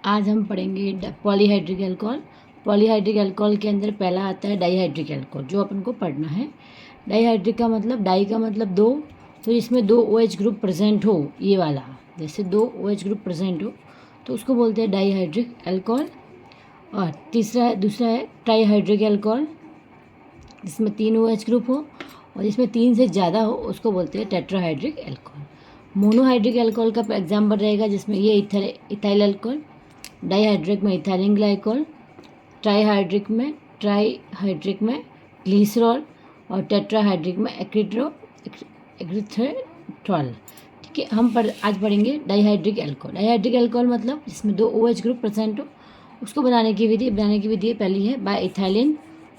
आज हम पढ़ेंगे पॉलीहाइड्रिक अल्कोहल। पॉलीहाइड्रिक अल्कोहल के अंदर पहला आता है डाईहाइड्रिक अल्कोहल, जो अपन को पढ़ना है। डाईहाइड्रिक का मतलब, डाई का मतलब दो, तो इसमें दो OH ग्रुप प्रेजेंट हो, ये वाला, जैसे दो OH ग्रुप प्रेजेंट हो तो उसको बोलते हैं डाईहाइड्रिक अल्कोहल। और दूसरा है ट्राईहाइड्रिक अल्कोहल, जिसमें तीन OH ग्रुप हो और जिसमें तीन से ज़्यादा हो उसको बोलते हैं टेट्राहाइड्रिक अल्कोहल। मोनोहाइड्रिक अल्कोहल का एग्जाम्पल रहेगा जिसमें ये इथाइल अल्कोहल, डाईहाइड्रिक में इथाइलिन ग्लाइकोल, ट्राईहाइड्रिक में ग्लिसरॉल और टेट्राहाइड्रिक में एग्रीथ्रेट्रॉल। ठीक है, आज पढ़ेंगे डाईहाइड्रिक अल्कोहल। डाईहाइड्रिक अल्कोहल मतलब जिसमें दो OH ग्रुप प्रेजेंट हो, उसको बनाने की विधि पहली है बाय इथाइलिन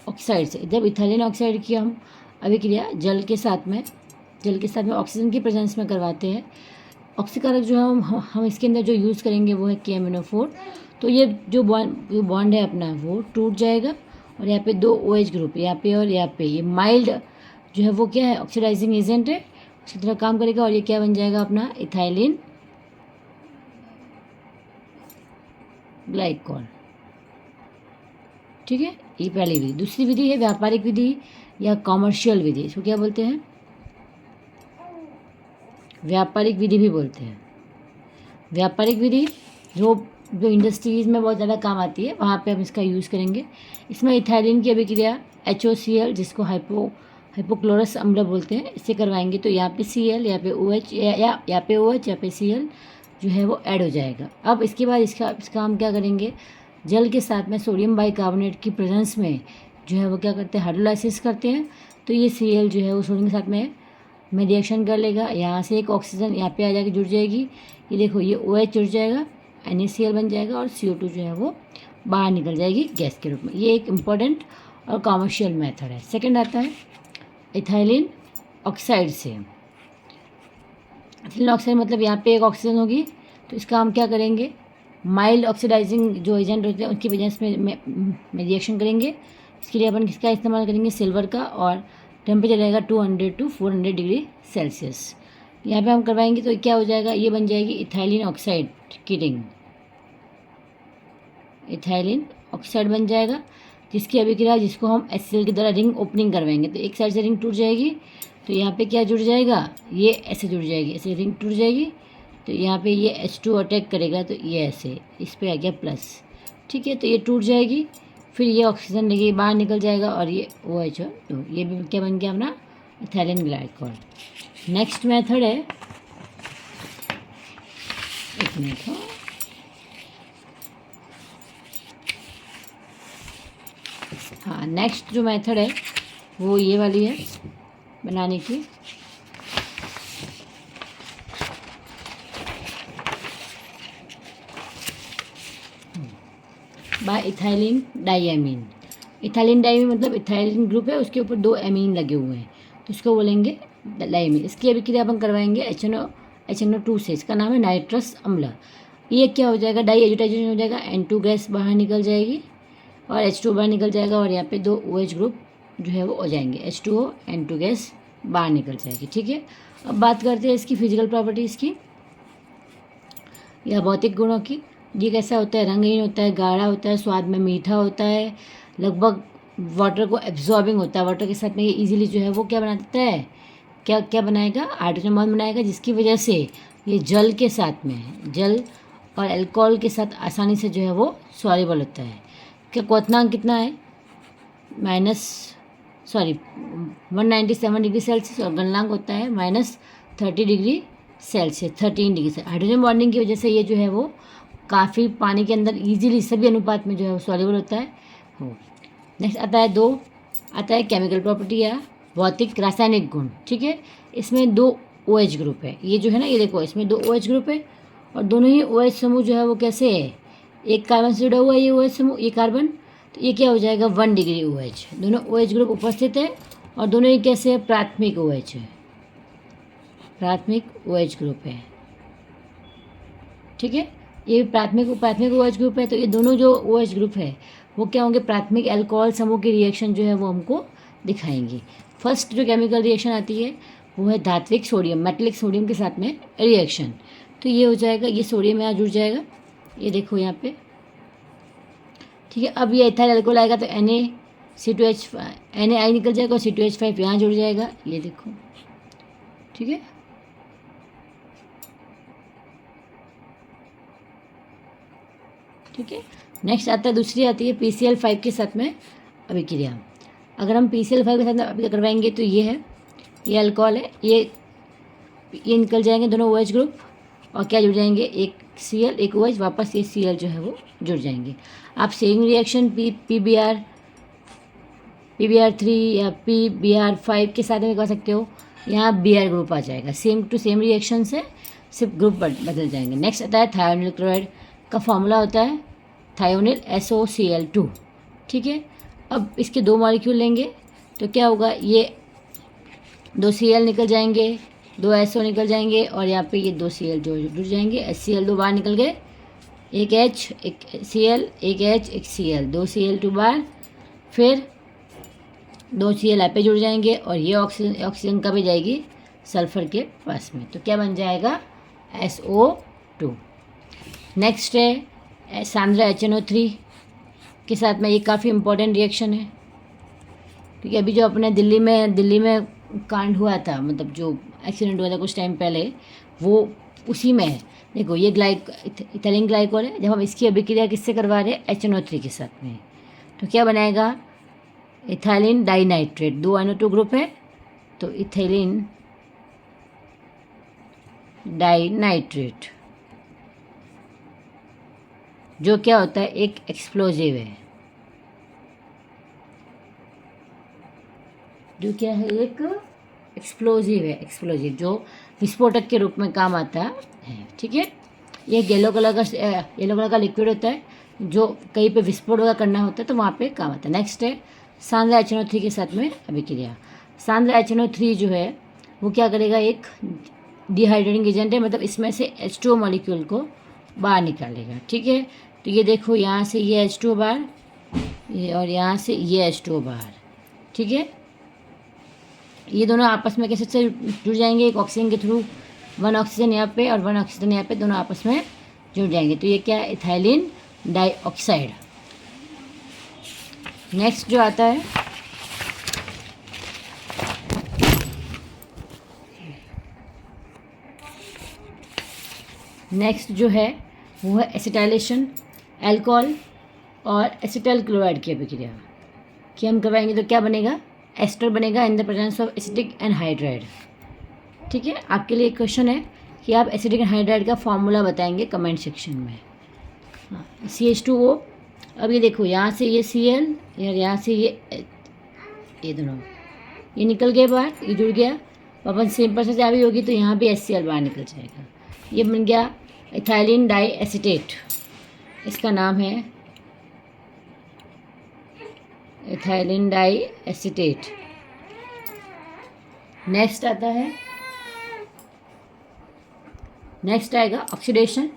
ऑक्साइड से। जब इथाइलिन ऑक्साइड की हम अभिक्रिया जल के साथ में ऑक्सीजन की प्रेजेंस में करवाते हैं, ऑक्सीकारक जो है हम इसके अंदर जो यूज़ करेंगे वो है KMnO4। तो ये जो बॉन्ड है अपना वो टूट जाएगा और यहाँ पे दो OH ग्रुप यहाँ पे और यहाँ पे, ये माइल्ड जो है वो क्या है, ऑक्सीडाइजिंग एजेंट है, उसकी तरह काम करेगा और ये क्या बन जाएगा अपना इथाइलिन ग्लाइकोल। ठीक है, ये पहली विधि। दूसरी विधि है व्यापारिक विधि या कॉमर्शियल विधि। इसको क्या बोलते हैं? व्यापारिक विधि भी बोलते हैं। व्यापारिक विधि जो इंडस्ट्रीज़ में बहुत ज़्यादा काम आती है, वहाँ पे हम इसका यूज़ करेंगे। इसमें इथाइलिन की अभिक्रिया HOCl, जिसको हाइपोक्लोरस अम्ल बोलते हैं, इससे करवाएंगे तो यहाँ पे Cl, यहाँ पे OH, यहाँ पे OH, यहाँ पे Cl जो है वो ऐड हो जाएगा। अब इसके बाद इसका हम क्या करेंगे, जल के साथ में सोडियम बाइकार्बोनेट की प्रेजेंस में जो है वो क्या करते हैं, हाइड्रोलाइसिस करते हैं। तो ये Cl जो है वो सोडियम के साथ में रिएक्शन कर लेगा, यहाँ से एक ऑक्सीजन यहाँ पे आ जाके जुड़ जाएगी, ये देखो ये OH जुड़ जाएगा, NaCl बन जाएगा और CO2 जो है वो बाहर निकल जाएगी गैस के रूप में। ये एक इम्पॉर्टेंट और कॉमर्शियल मेथड है। सेकंड आता है इथाइलिन ऑक्साइड से। इथाइलिन ऑक्साइड मतलब यहाँ पे एक ऑक्सीजन होगी, तो इसका हम क्या करेंगे, माइल्ड ऑक्सीडाइजिंग जो एजेंट होते हैं उनकी वजह में रिएक्शन करेंगे। इसके लिए अपन किसका इस्तेमाल करेंगे, सिल्वर का, और टेम्परेचर रहेगा 200 to 400 डिग्री सेल्सियस। यहाँ पे हम करवाएंगे तो क्या हो जाएगा, ये बन जाएगी इथाइलिन ऑक्साइड की रिंग। इथाइलिन ऑक्साइड बन जाएगा, जिसकी अभिक्रिया जिसको हम HCl की तरह रिंग ओपनिंग करवाएंगे तो एक साइड से रिंग टूट जाएगी, तो यहाँ पे क्या जुड़ जाएगा, ये ऐसे जुड़ जाएगी, ऐसे रिंग टूट जाएगी, तो यहाँ पे ये H2 अटैक करेगा तो ये ऐसे इस पर आ गया प्लस। ठीक है, तो ये टूट जाएगी, फिर ये ऑक्सीजन लेके बाहर निकल जाएगा और ये OH, ये भी क्या बन गया अपना इथाइलिन ग्लाइकोल। नेक्स्ट मेथड है, एक मिनट हो, हाँ, नेक्स्ट जो मेथड है वो ये वाली है बनाने की। By ethylene diamine. Ethylene diamine मतलब इथाइलिन ग्रुप है, उसके ऊपर दो एमीन लगे हुए हैं, तो इसको बोलेंगे डाईएमीन। इसकी अभिक्रिया अपन करवाएंगे HNO2 से, इसका नाम है नाइट्रस अम्ल। ये क्या हो जाएगा, डाई एजिटाइजेशन हो जाएगा, N2 गैस बाहर निकल जाएगी और H2 बाहर निकल जाएगा और यहाँ पे दो OH ग्रुप जो है वो हो जाएंगे, H2O, N2 गैस बाहर निकल जाएगी। ठीक है, अब बात करते हैं इसकी फिजिकल प्रॉपर्टीज़ की या भौतिक गुणों की। ये कैसा होता है, रंगहीन होता है, गाढ़ा होता है, स्वाद में मीठा होता है, लगभग वाटर को एब्जॉर्बिंग होता है। वाटर के साथ में ये ईजिली जो है वो क्या बना देता है, क्या बनाएगा, हाइड्रोजन बॉन्ड बनाएगा, जिसकी वजह से ये जल के साथ में, जल और अल्कोहल के साथ आसानी से जो है वो सॉल्युबल होता है। क्या क्वथनांक कितना है, 197 डिग्री सेल्सियस, और गलनांक होता है -30 degree Celsius, 13 degree Celsius. Hydrogen bonding की वजह से ये जो है वो काफ़ी पानी के अंदर इजीली सभी अनुपात में जो है वो सॉल्युबल होता है। नेक्स्ट आता है केमिकल प्रॉपर्टी या भौतिक रासायनिक गुण। ठीक है, इसमें दो OH ग्रुप है, ये जो है ना, ये देखो इसमें दो OH ग्रुप है और दोनों ही OH समूह जो है वो कैसे है, एक कार्बन से जुड़ा हुआ है ये OH समूह, ये कार्बन, तो ये क्या हो जाएगा 1 डिग्री OH। दोनों OH ग्रुप उपस्थित है और दोनों ही कैसे है, प्राथमिक OH है, प्राथमिक OH ग्रुप है। ठीक है, ये प्राथमिक OH ग्रुप है, तो ये दोनों जो OH ग्रुप है वो क्या होंगे, प्राथमिक अल्कोहल समूह की रिएक्शन जो है वो हमको दिखाएंगी। फर्स्ट जो केमिकल रिएक्शन आती है वो है धात्विक सोडियम, मेटलिक सोडियम के साथ में रिएक्शन। तो ये हो जाएगा, ये सोडियम यहाँ जुड़ जाएगा ये देखो यहाँ पे, ठीक है। अब ये इथाइल अल्कोहल आएगा तो Na NaI निकल जाएगा और C2H5 यहाँ जुड़ जाएगा, ये देखो, ठीक है। ठीक है, नेक्स्ट आता है, दूसरी आती है PCl5 के साथ में अभिक्रिया। अगर हम PCl5 के साथ में अभिक्रिया करवाएंगे तो ये है, ये अल्कोहल है, ये निकल जाएंगे दोनों OH ग्रुप और क्या जुड़ जाएंगे, एक Cl एक OH, वापस ये Cl जो है वो जुड़ जाएंगे। आप सेम रिएक्शन PBr3 या PBr5 के साथ में कर सकते हो, यहाँ Br ग्रुप आ जाएगा, सेम टू सेम रिएक्शन से सिर्फ ग्रुप बदल जाएंगे। नेक्स्ट आता है थायोनिल क्लोराइड का फॉर्मूला होता है थायोनिल SOCl2, ठीक है। अब इसके 2 मॉलिक्यूल लेंगे तो क्या होगा, ये 2 Cl निकल जाएंगे, 2 SO निकल जाएंगे और यहाँ पे ये 2 Cl जो जुड़ जाएंगे, HCl2 बाहर निकल गए, एक H एक Cl, एक H एक Cl, 2 Cl2 बाहर, फिर 2 Cl यहाँ पे जुड़ जाएंगे और ये ऑक्सीजन का भी जाएगी सल्फर के पास में, तो क्या बन जाएगा, SO2। नेक्स्ट है सांद्रा HNO3 के साथ में, ये काफ़ी इम्पोर्टेंट रिएक्शन है, क्योंकि अभी जो अपने दिल्ली में कांड हुआ था, मतलब जो एक्सीडेंट हुआ था कुछ टाइम पहले, वो उसी में है। देखो ये इथाइलिन ग्लाइकोल है, जब हम इसकी अभिक्रिया किससे करवा रहे हैं, HNO3 के साथ में, तो क्या बनाएगा, इथाइलिन डाइनाइट्रेट, 2 NO2 ग्रुप है तो इथाइलिन डाइनाइट्रेट, जो क्या होता है, एक एक्सप्लोजिव है, जो क्या है, एक एक्सप्लोजिव है, एक्सप्लोजिव जो विस्फोटक के रूप में काम आता है, ठीक है। ये येलो कलर का लिक्विड होता है, जो कहीं पे विस्फोट वगैरह करना होता है तो वहाँ पे काम आता है। नेक्स्ट है सांद्रा HNO3 के साथ में अभिक्रिया। सांद्रा HNO3 जो है वो क्या करेगा, एक डिहाइड्रेटिंग एजेंट है, मतलब इसमें से H2O मॉलिक्यूल को बाहर निकालेगा, ठीक है। तो ये देखो, यहाँ से ये H2O बाहर, ये और यहाँ से ये H2O बाहर, ठीक है। ये दोनों आपस में कैसे से जुड़ जाएंगे, एक ऑक्सीजन के थ्रू, 1 ऑक्सीजन यहाँ पे और 1 ऑक्सीजन यहाँ पे, दोनों आपस में जुड़ जाएंगे, तो ये क्या है, इथाइलिन डाइऑक्साइड। नेक्स्ट जो आता है, नेक्स्ट जो है वो है एसिटाइलेशन अल्कोहल और एसिटाइल क्लोराइड की अभिक्रिया कि हम करवाएंगे तो क्या बनेगा, एस्टर बनेगा in the presence of acetic anhydride, ठीक है। आपके लिए एक क्वेश्चन है कि आप एसिटिक एनहाइड्राइड का फॉर्मूला बताएंगे कमेंट सेक्शन में। हाँ, CH2O, अब ये देखो, यहाँ से ये Cl और यहाँ से ये दोनों ये निकल गए बाहर, ये जुड़ गया, अपन सेम प्रोसेस यहाँ भी होगी तो यहाँ भी HCl बाहर निकल जाएगा, ये बन गया इथाइलिन डाई एसिटेट, इसका नाम है इथाइलिन डाई एसिटेट। नेक्स्ट आता है, नेक्स्ट आएगा ऑक्सीडेशन,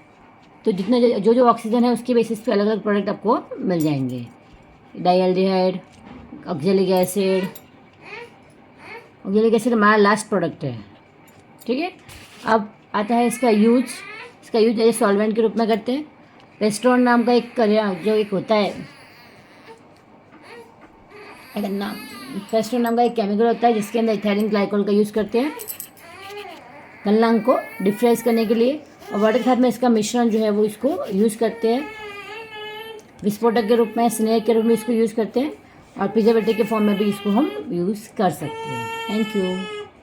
तो जितना जो ऑक्सीजन है उसके बेसिस पे अलग अलग प्रोडक्ट आपको मिल जाएंगे, डाइल्डिहाइड, ऑक्जेलिक एसिड हमारा लास्ट प्रोडक्ट है, ठीक है। अब आता है इसका यूज जैसे सॉल्वेंट के रूप में करते हैं। पेस्ट्रोन नाम का जो एक होता है, पेस्ट्रोन नाम का एक केमिकल होता है जिसके अंदर इथाइलिन ग्लाइकोल का यूज़ करते हैं गलनांक को डिफ्रेस करने के लिए, और वाटर के साथ में इसका मिश्रण जो है वो इसको यूज़ करते हैं विस्फोटक के रूप में, स्नेक के रूप में इसको यूज़ करते हैं, और प्रिजर्वेटिव के फॉर्म में भी इसको हम यूज़ कर सकते हैं। Thank you.